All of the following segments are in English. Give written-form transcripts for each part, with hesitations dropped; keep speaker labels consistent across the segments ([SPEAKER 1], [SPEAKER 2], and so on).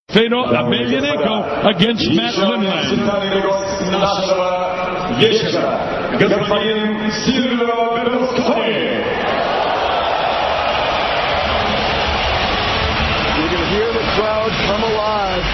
[SPEAKER 1] Vfvgfgtgt against Matt Lindland.
[SPEAKER 2] You're going to hear the crowd come alive.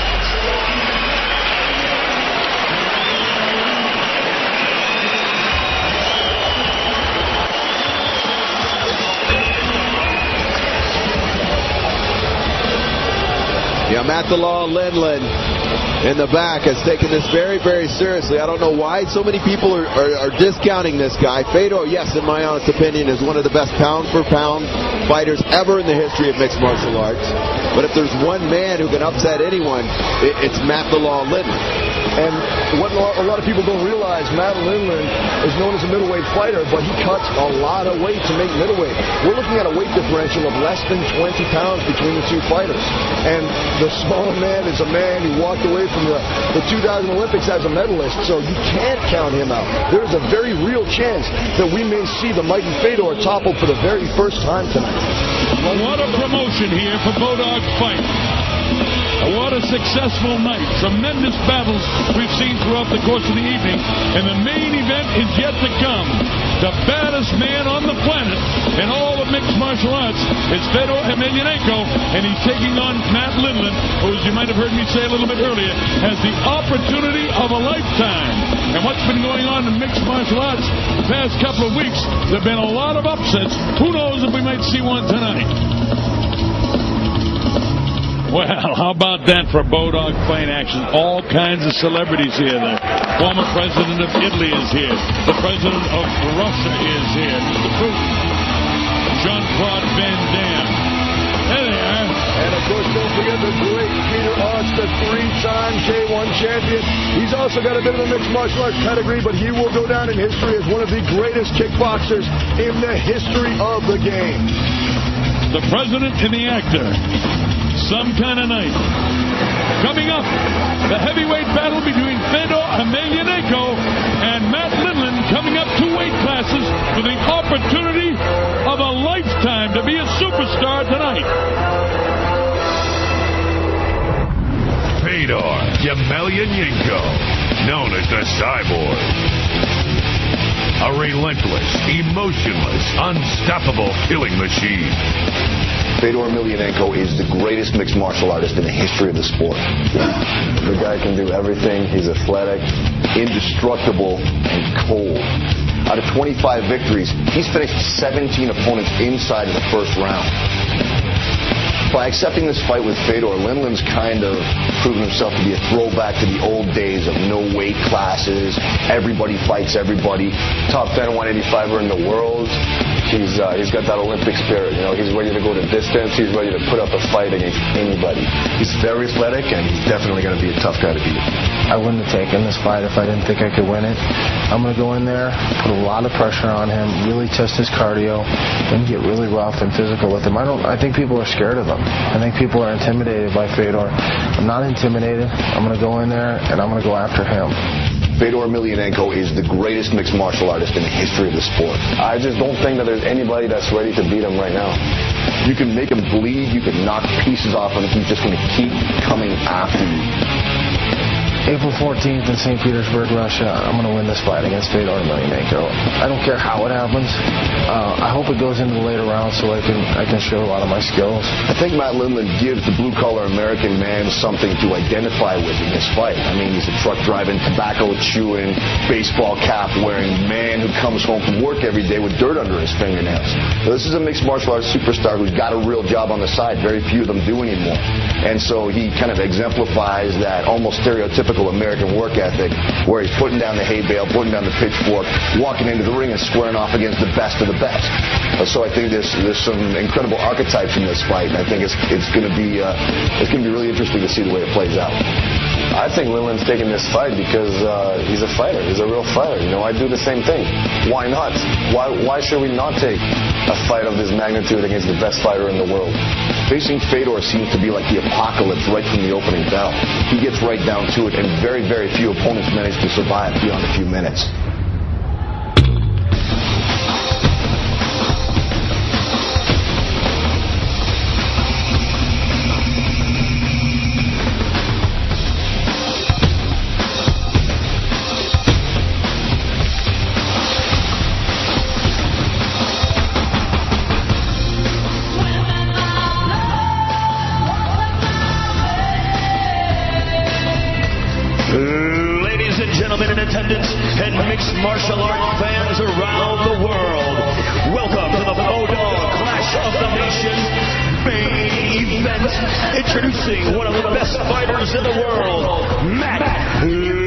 [SPEAKER 3] Yeah, Matt the Law Lindland in the back has taken this very, very seriously. I don't know why so many people are discounting this guy. Fedor, yes, in my honest opinion, is one of the best pound-for-pound fighters ever in the history of mixed martial arts. But if there's one man who can upset anyone, it's Matt the Law Lindland.
[SPEAKER 2] And what a lot of people don't realize, Matt Lindland is known as a middleweight fighter, but he cuts a lot of weight to make middleweight. We're looking at a weight differential of less than 20 pounds between the two fighters. And the smaller man is a man who walked away from the 2000 Olympics as a medalist, so you can't count him out. There is a very real chance that we may see the mighty Fedor toppled for the very first time tonight.
[SPEAKER 1] What a promotion here for Bodog's fight. What a successful night. Tremendous battles we've seen throughout the course of the evening. And the main event is yet to come. The baddest man on the planet in all of mixed martial arts is Vfvgfgtgt, and he's taking on Matt Lindland, who, as you might have heard me say a little bit earlier, has the opportunity of a lifetime. And what's been going on in mixed martial arts the past couple of weeks, there have been a lot of upsets. Who knows if we might see one tonight? Well, how about that for Bodog fight action? All kinds of celebrities here. The former president of Italy is here. The president of Russia is here. Jean-Claude Van Damme. There they are.
[SPEAKER 2] And, of course, don't forget the great Peter Arts, the three-time K1 champion. He's also got a bit of a mixed martial arts pedigree, but he will go down in history as one of the greatest kickboxers in the history of the game.
[SPEAKER 1] The president and the actor. Some kind of night. Coming up, the heavyweight battle between Vfvgfgtgt and Matt Lindland, coming up 2 weight classes with the opportunity of a lifetime to be a superstar tonight.
[SPEAKER 4] Vfvgfgfgtgt, known as the Cyborg. A relentless, emotionless, unstoppable killing machine.
[SPEAKER 5] Vfvgfgfgtgt is the greatest mixed martial artist in the history of the sport. The guy can do everything. He's athletic, indestructible, and cold. Out of 25 victories, he's finished 17 opponents inside of the first round. By accepting this fight with Fedor, Lindland's kind of proven himself to be a throwback to the old days of no weight classes. Everybody fights everybody. Top 10 185er in the world. He's got that Olympic spirit. You know, he's ready to go the distance. He's ready to put up a fight against anybody. He's very athletic, and he's definitely going to be a tough guy to beat.
[SPEAKER 6] I wouldn't have taken this fight if I didn't think I could win it. I'm going to go in there, put a lot of pressure on him, really test his cardio, and get really rough and physical with him. I think people are scared of him. I think people are intimidated by Fedor. I'm not intimidated. I'm going to go in there, and I'm going to go after him.
[SPEAKER 5] Vfvgfgtgt is the greatest mixed martial artist in the history of the sport. I just don't think that there's anybody that's ready to beat him right now. You can make him bleed, you can knock pieces off him, he's just going to keep coming after you.
[SPEAKER 6] April 14th in St. Petersburg, Russia. I'm going to win this fight against Vfvgfgtgt. I don't care how it happens. I hope it goes into the later rounds so I can show a lot of my skills.
[SPEAKER 5] I think Matt Lindland gives the blue-collar American man something to identify with in this fight. I mean, he's a truck-driving, tobacco-chewing, baseball cap-wearing man who comes home from work every day with dirt under his fingernails. Now, this is a mixed martial arts superstar who's got a real job on the side. Very few of them do anymore. And so he kind of exemplifies that almost stereotypical American work ethic where he's putting down the hay bale, putting down the pitchfork, walking into the ring and squaring off against the best of the best. So I think there's some incredible archetypes in this fight, and I think it's going to be really interesting to see the way it plays out. I think Lindland's taking this fight because he's a fighter. He's a real fighter. You know, I do the same thing. Why not? Why should we not take a fight of this magnitude against the best fighter in the world? Facing Fedor seems to be like the apocalypse right from the opening bell. He gets right down to it, and very, very few opponents manage to survive beyond a few minutes.
[SPEAKER 7] gentlemen in attendance, and mixed martial arts fans around the world, welcome to the Bodog Clash of the Nations main event. Introducing one of the best fighters in the world, Matt Lindley.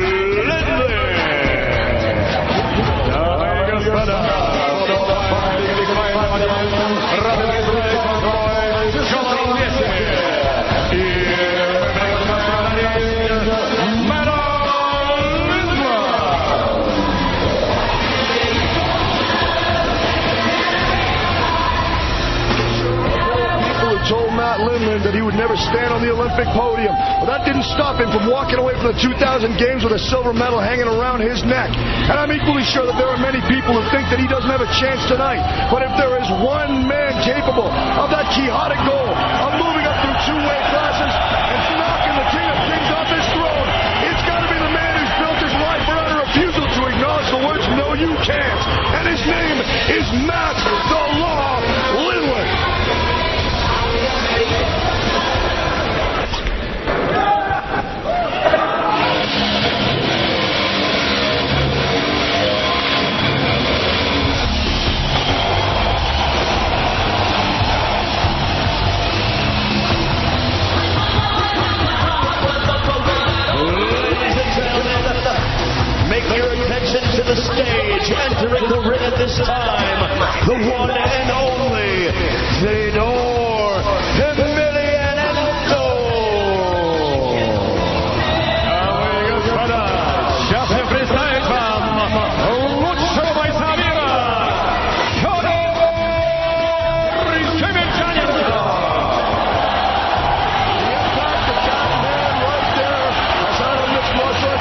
[SPEAKER 2] Told Matt Lindley that he would never stand on the Olympic podium. But that didn't stop him from walking away from the 2000 Games with a silver medal hanging around his neck. And I'm equally sure that there are many people who think that he doesn't have a chance tonight. But if there is one man capable of that quixotic goal, of moving up through two-weight classes and knocking the King of Kings off his throne, it's got to be the man who's built his life around a refusal to acknowledge the words, "No, you can't." And his name is Matt the Law Lindley.
[SPEAKER 7] To the stage, entering the ring at this time, the one and only Fedor Emelianenko.
[SPEAKER 1] Сейчас мне представить вам лучшего бойца мира, Федор Emelianenko.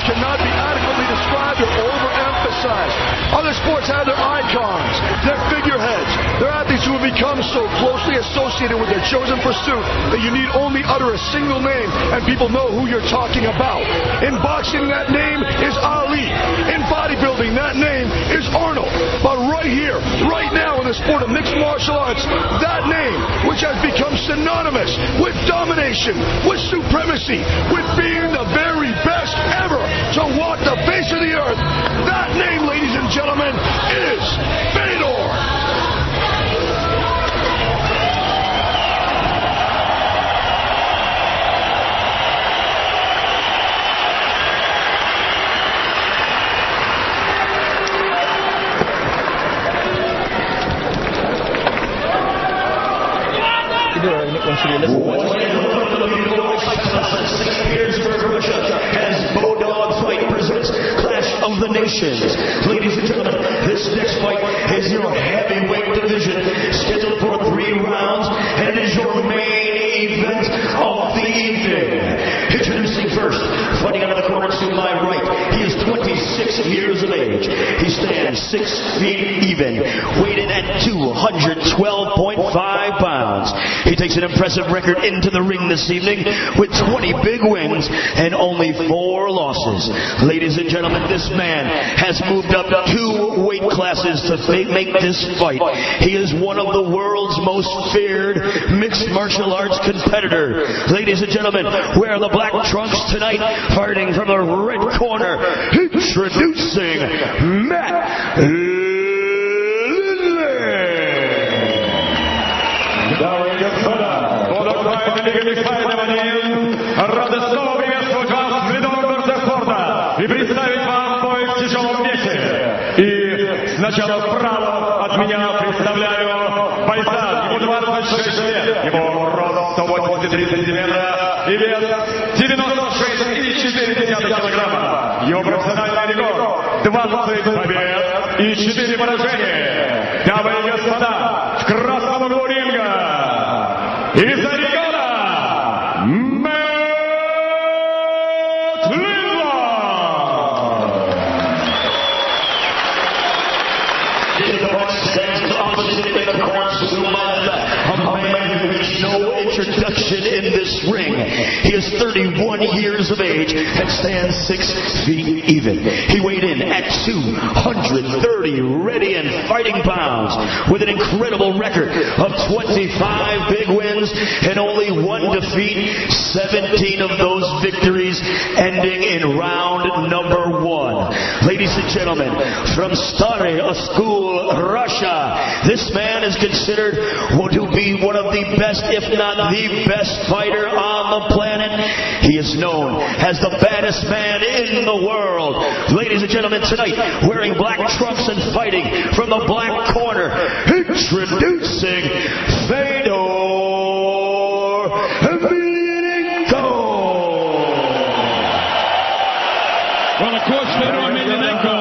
[SPEAKER 2] Cannot be adequately described or overemphasized. Other sports have their icons, their figureheads, their athletes who have become so closely associated with their chosen pursuit that you need only utter a single name and people know who you're talking about. In boxing, that name is Ali. In bodybuilding, that name is Arnold. But right here, right now in the sport of mixed martial arts, that name, which has become synonymous with domination, with supremacy, with being the very best ever to walk the face of the earth, that name, ladies and gentlemen, is Fedor.
[SPEAKER 7] As Bodog Fight presents Clash of the Nations. Ladies and gentlemen, this next fight is your heavyweight division, scheduled for 3 rounds, and it is your main event of the evening. Introducing first, fighting out of the corner to my right, he is 26 years of age. He stands 6 feet even, weighed in at 212.5 pounds. He takes an impressive record into the ring this evening with 20 big wins and only 4 losses. Ladies and gentlemen, this man has moved up 2 weight classes to make this fight. He is one of the world's most feared mixed martial arts competitor. Ladies and gentlemen, wear the black trunks tonight, fighting from the red corner, introducing Matt Lindley.
[SPEAKER 1] Радостно приветствовать вас в рядовом дворце спорта и представить вам бой в тяжелом весе. И сначала справа от меня представляю бойца. Ему 26 лет, его рост 183 сантиметра и вес 96,4 килограмма. Его профессиональный рекорд 20 побед и 4 поражения. Дамы и господа, в красном углу ринга из
[SPEAKER 7] introduction in this ring. He is 31 years of age and stands 6 feet even. He weighed in at 230 ready and fighting pounds with an incredible record of 25 big wins and only 1 defeat, 17 of those victories ending in round number 1. Ladies and gentlemen, from Stary School, Russia, this man is considered to be one of the best, if not the best fighter on the planet. He is known as the baddest man in the world. Ladies and gentlemen, tonight, wearing black trunks and fighting from the black corner, introducing Fedor Emelianenko.
[SPEAKER 1] Well, of course, Fedor Emelianenko.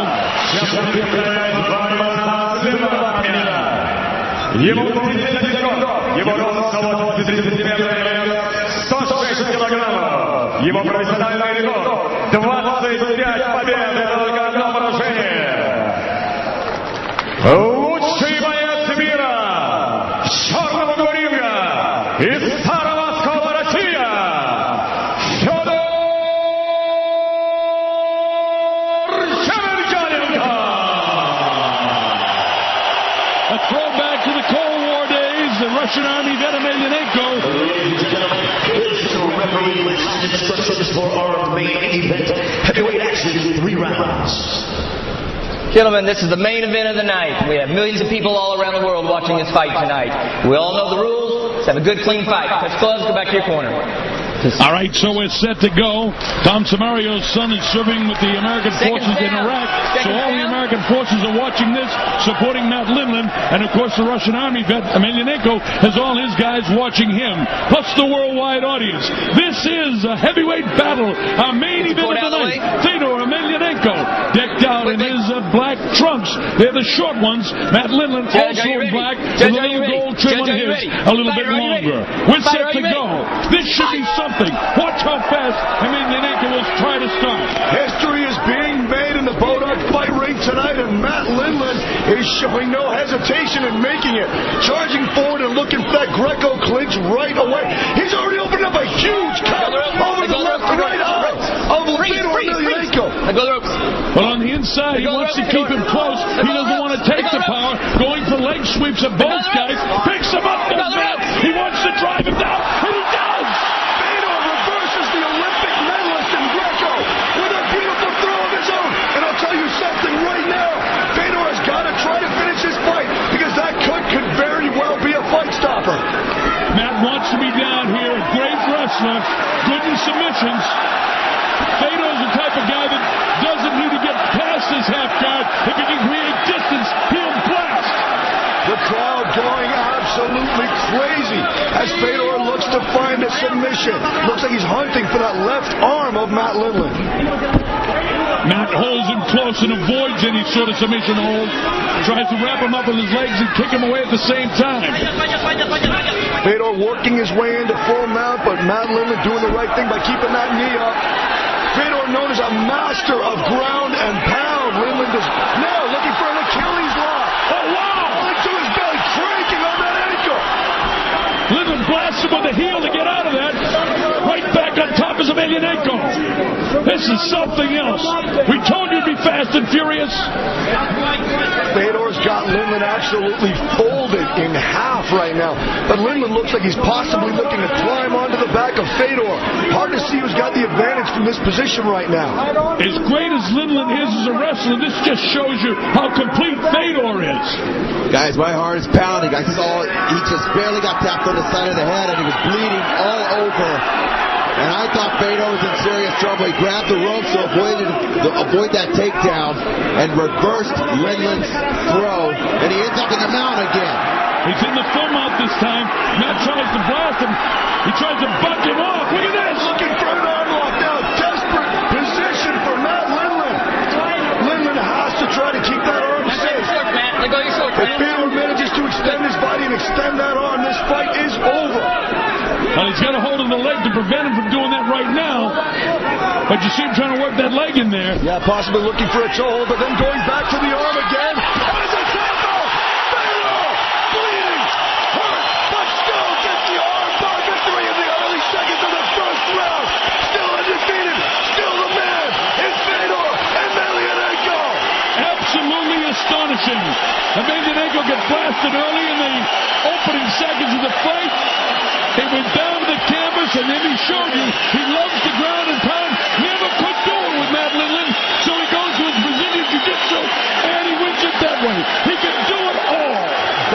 [SPEAKER 8] Его профессиональный рекорд 25 побед в одном поражении. Лучший боец мира черного ринга из Старого Оскола, Россия, Федор Emelianenko.
[SPEAKER 1] A throwback to the Cold War days, the Russian Army vet Emelianenko.
[SPEAKER 7] Ladies and gentlemen, here's your referee list and instructions for our main event. Heavyweight action, 3 rounds.
[SPEAKER 9] Gentlemen, this is the main event of the night. We have millions of people all around the world watching this fight tonight. We all know the rules. Let's have a good, clean fight. Touch gloves, go back to your corner.
[SPEAKER 1] All right, so we're set to go. Tom Samario's son is serving with the American forces in Iraq. So all the American forces are watching this, supporting Matt Lindland. And, of course, the Russian Army vet Emelianenko has all his guys watching him, plus the worldwide audience. This is a heavyweight battle, our main event of the night. Fedor Emelianenko, decked out in his black trunks. They're the short ones. Matt Lindland also in black, with a little gold trim on his, a little bit longer. We're set to go. This should be something. Watch how fast Emelianenko will try to start.
[SPEAKER 2] History is being made in the Bodog fight ring tonight, and Matt Lindland is showing no hesitation in making it. Charging forward and looking for that Greco clinch right away. He's already opened up a huge cut over the left and right eye of Fedor Emelianenko.
[SPEAKER 1] But on the inside, he wants to keep him close. He doesn't want to take the power. Going for leg sweeps of both guys. Picks him up to the mat. He wants to drive him down, and he does.
[SPEAKER 2] The Olympic medalist in Greco with a beautiful throw of his own. And I'll tell you something right now. Fedor has got to try to finish his fight because that could very well be a fight stopper.
[SPEAKER 1] Matt wants to be down here. A great wrestler. Good in submissions. Fedor's the type of guy that doesn't need to get past his half guard. If he can create distance, he'll blast.
[SPEAKER 2] The crowd going absolutely crazy as Fedor looks to find a submission. Looks like he's hunting for that left arm of Matt Lindland.
[SPEAKER 1] Matt holds him close and avoids any sort of submission hold. Tries to wrap him up with his legs and kick him away at the same time.
[SPEAKER 2] Fedor working his way into full mount, but Matt Lindland doing the right thing by keeping that knee up. Fedor known as a master of ground and pound. Lindland is now looking for an Achilles lock.
[SPEAKER 1] Oh, wow!
[SPEAKER 2] To his belly, cranking on that ankle.
[SPEAKER 1] Lindland blasts him with the heel to get out of that. Right back on top of Emelianenko. This is something else. We told you to be fast and furious.
[SPEAKER 2] Fedor's got Lindland absolutely folded in half right now. But Lindland looks like he's possibly looking to climb onto the back of Fedor. Hard to see who's got the advantage from this position right now.
[SPEAKER 1] As great as Lindland is as a wrestler, this just shows you how complete Fedor is.
[SPEAKER 3] Guys, my heart is pounding. I saw he just barely got tapped on the side of the head, and he was bleeding all over. And I thought Fedor was in serious trouble. He grabbed the ropes to avoid that takedown and reversed Lindland's throw, and he ends up in the mount again.
[SPEAKER 1] He's in the full mount this time. Matt tries to blast him. He tries to buck him off. Look at this.
[SPEAKER 2] Looking for an arm lock now. Desperate position for Matt Lindland. Lindland has to try to keep that arm safe. If Fedor manages to extend his body and extend that arm, this fight is over.
[SPEAKER 1] Well, he's got a hold of the leg to prevent him from doing that right now. But you see him trying to work that leg in there.
[SPEAKER 2] Yeah, possibly looking for a toe, but then going back to the arm again. As a tackle! Fedor! Bleeding! Hurt! But still gets the arm bar victory!
[SPEAKER 1] it early in the opening seconds of the fight. He went down to the canvas, and then he showed you he loves the ground and pound. Never could do it with Matt Lindland, so he goes to his Brazilian Jiu-Jitsu, and he wins it that way. He can do it all.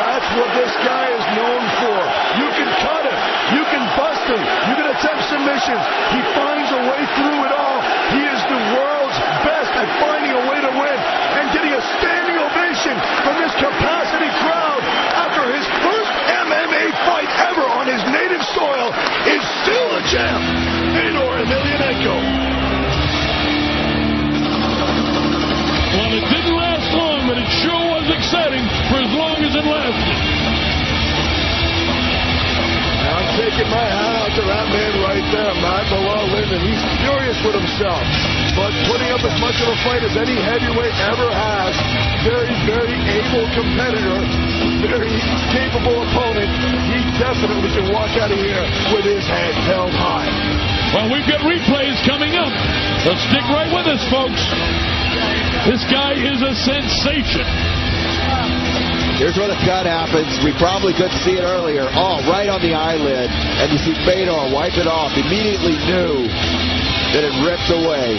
[SPEAKER 2] That's what this guy is known for. You can cut him. You can bust him. You can attempt submissions. He finds a way through it all. He is the world's best at finding a way to win and getting a standing ovation from this capacity crowd after his first MMA fight ever on his native soil is still a champ, Fedor Emelianenko.
[SPEAKER 1] Well, it didn't last long, but it sure was exciting for as long as it lasted.
[SPEAKER 2] I'm taking my hat out to that man right there, Matt Lindland. He's furious with himself, but putting up as much of a fight as any heavyweight ever has. Very, very able competitor, very capable opponent. He definitely can walk out of here with his head held high.
[SPEAKER 1] Well, we've got replays coming up, so stick right with us, folks. This guy is a sensation.
[SPEAKER 3] Here's where the cut happens. We probably couldn't see it earlier. Oh, right on the eyelid. And you see Fedor wipe it off. Immediately knew that it ripped away.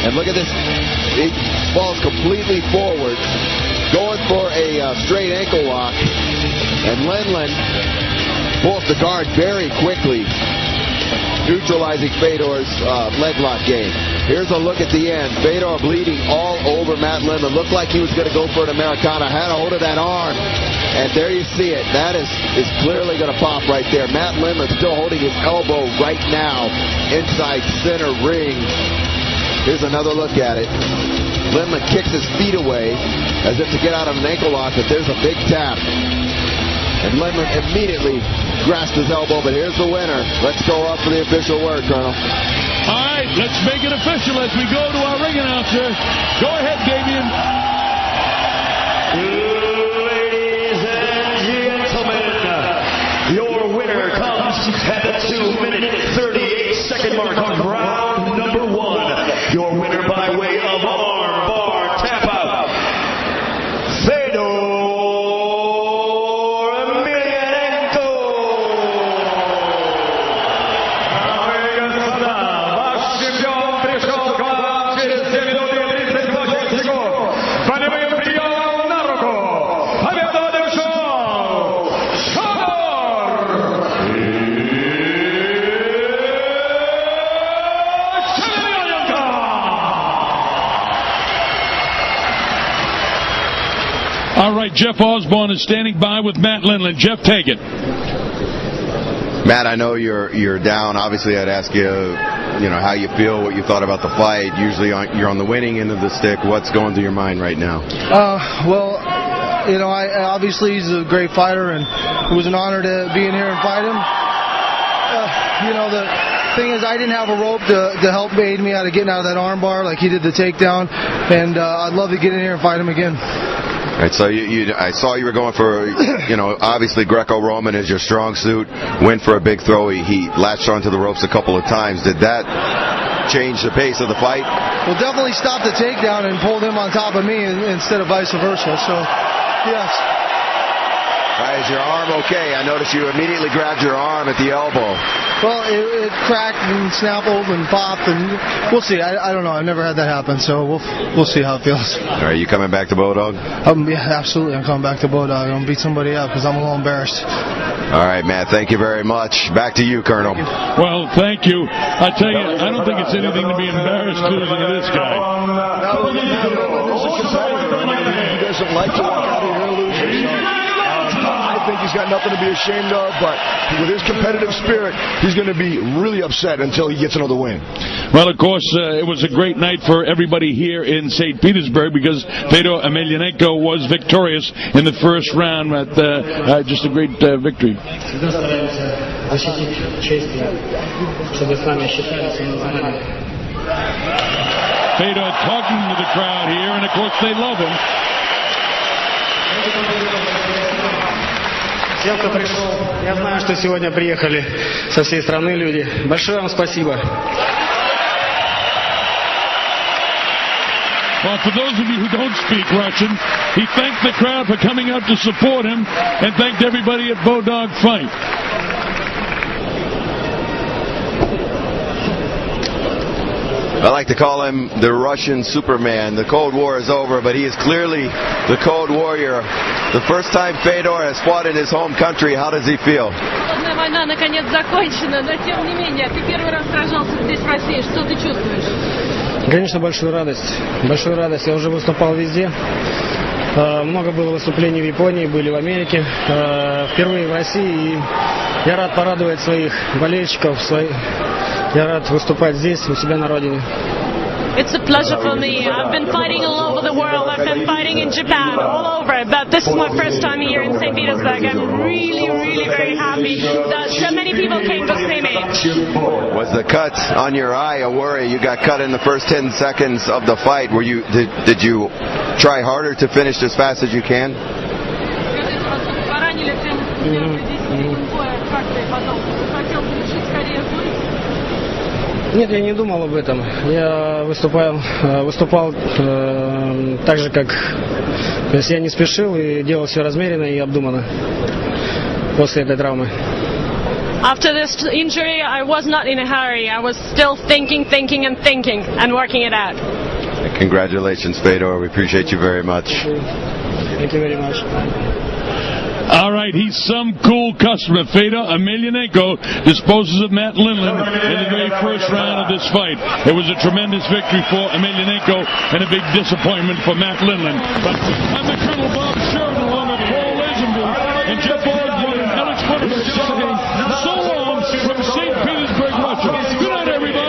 [SPEAKER 3] And look at this. He falls completely forward, going for a straight ankle lock. And Lindland pulls the guard very quickly, neutralizing Fedor's leg lock game. Here's a look at the end. Fedor bleeding all over Matt Lindland. Looked like he was going to go for an Americana. Had a hold of that arm. And there you see it. That is clearly going to pop right there. Matt Lindland still holding his elbow right now inside center ring. Here's another look at it. Lindland kicks his feet away as if to get out of an ankle lock, but there's a big tap. And Lindland immediately grasped his elbow, but here's the winner. Let's go up for the official word, Colonel.
[SPEAKER 1] All right, let's make it official as we go to our ring announcer. Go ahead, Damian.
[SPEAKER 7] Ladies and gentlemen, your winner comes at the 2-minute, 38-second mark on round number 1. Your winner by way of arm bar tap out, Fedor.
[SPEAKER 1] All right, Jeff Osborne is standing by with Matt Lindland. Jeff, take it.
[SPEAKER 3] Matt, I know you're down. Obviously, I'd ask you, how you feel, what you thought about the fight. Usually, you're on the winning end of the stick. What's going through your mind right now?
[SPEAKER 6] Obviously he's a great fighter, and it was an honor to be in here and fight him. The thing is, I didn't have a rope to help aid me out of getting out of that arm bar like he did the takedown, and I'd love to get in here and fight him again.
[SPEAKER 3] All right, so I saw you were going for, obviously Greco-Roman is your strong suit. Went for a big throw. He latched onto the ropes a couple of times. Did that change the pace of the fight?
[SPEAKER 6] Well, definitely stopped the takedown and pulled him on top of me instead of vice versa. So, yes.
[SPEAKER 3] All right, is your arm okay? I noticed you immediately grabbed your arm at the elbow.
[SPEAKER 6] Well, it cracked and snappled and popped, and we'll see. I don't know. I've never had that happen, so we'll see how it feels.
[SPEAKER 3] All right, you coming back to Bodog?
[SPEAKER 6] Yeah, absolutely. I'm coming back to Bodog. I'm going to beat somebody up because I'm a little embarrassed.
[SPEAKER 3] All right, Matt. Thank you very much. Back to you, Colonel.
[SPEAKER 1] Well, thank you. I tell you, I don't think it's anything to be embarrassed losing to this guy.
[SPEAKER 2] He doesn't like to walk out of here losing. I think he's got nothing to be ashamed of, but with his competitive spirit, he's going to be really upset until he gets another win.
[SPEAKER 1] Well, of course, it was a great night for everybody here in St. Petersburg because Fedor Emelianenko was victorious in the first round. Just a great victory. Fedor talking to the crowd here, and of course they love him.
[SPEAKER 10] Всем, кто пришел, я знаю, что сегодня приехали со всей страны люди. Большое вам спасибо.
[SPEAKER 1] Well, for those of you who don't speak Russian, he thanked the crowd for coming out to support him and thanked everybody at Bodog Fight.
[SPEAKER 3] I like to call him the Russian Superman. The Cold War is over, but he is clearly the Cold Warrior. The first time Fedor has fought in his home country, how does he feel?
[SPEAKER 11] Война наконец закончена, но тем не менее, ты первый раз сражался здесь в России. Что ты чувствуешь?
[SPEAKER 10] Конечно, большую радость. Большую радость. Я уже выступал везде. Много было выступлений в Японии, были в Америке. Впервые в России. И я рад порадовать своих болельщиков. Я рад выступать здесь, у себя на родине.
[SPEAKER 11] It's a pleasure for me. I've been fighting all over the world. I've been fighting in Japan, all over. But this is my first time here in St. Petersburg. I'm really, really very happy that so many people came to see me.
[SPEAKER 3] Was the cut on your eye a worry? You got cut in the first 10 seconds of the fight. Did you try harder to finish as fast as you can?
[SPEAKER 10] Нет, я не думал об этом. Я выступал так же, как... То есть я не спешил и делал все размеренно и обдуманно после этой травмы.
[SPEAKER 11] After this injury, I was not in a hurry. I was still thinking and working it out.
[SPEAKER 3] Congratulations, Fedor. We appreciate you very much.
[SPEAKER 10] Thank you very much.
[SPEAKER 1] All right, he's some cool customer. Fedor Emelianenko disposes of Matt Lindland in the very first round of this fight. It was a tremendous victory for Emelianenko and a big disappointment for Matt Lindland. But I'm the Colonel Bob Sheridan along with Paul Lazenby and Jeff Osborne and Alex Butler saying so long from St. Petersburg, Russia. Good night, everybody.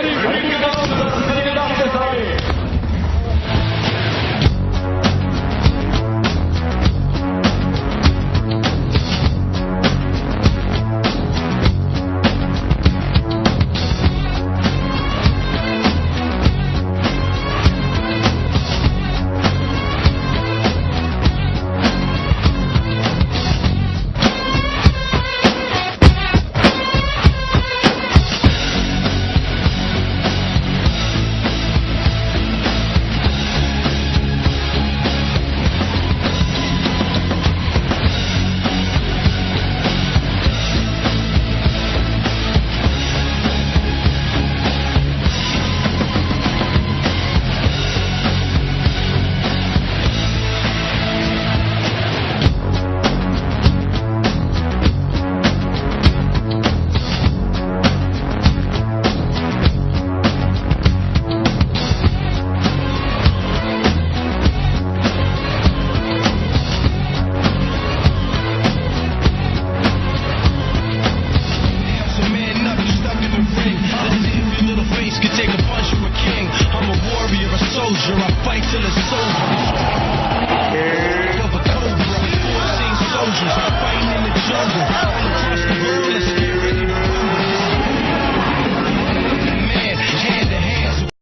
[SPEAKER 12] soldier, I fight till it's over. Of a cobra, 14 soldiers, I fight